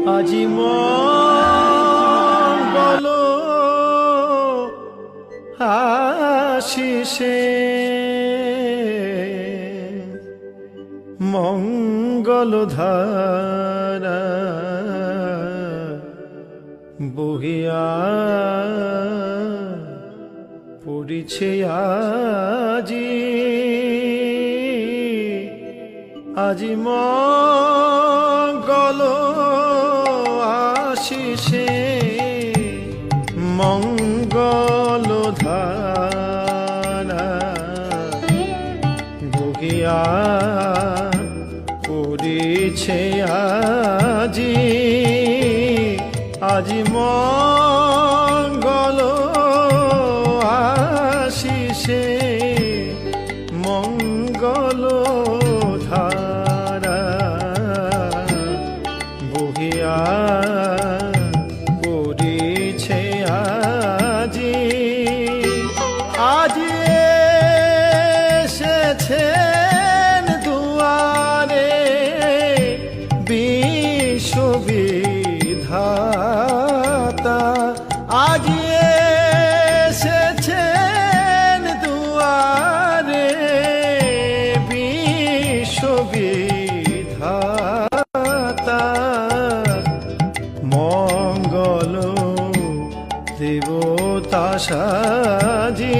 আজি মঙ্গল আশিসে মঙ্গল ধারা বহিয়া পড়িছে আজি আজি মঙ্গল আশিসে মঙ্গল ধারা বহিয়া পড়িছে আজি আজি মঙ্গল আশিসে মঙ্গল ধারা বহিয়া পড়িছে আজি আজি এসেছেন দুয়ারে বিশ্ববিধাতা আজি এসেছেন দুয়ারে বিশ্ববিধাতা মঙ্গল দেবতা সাজি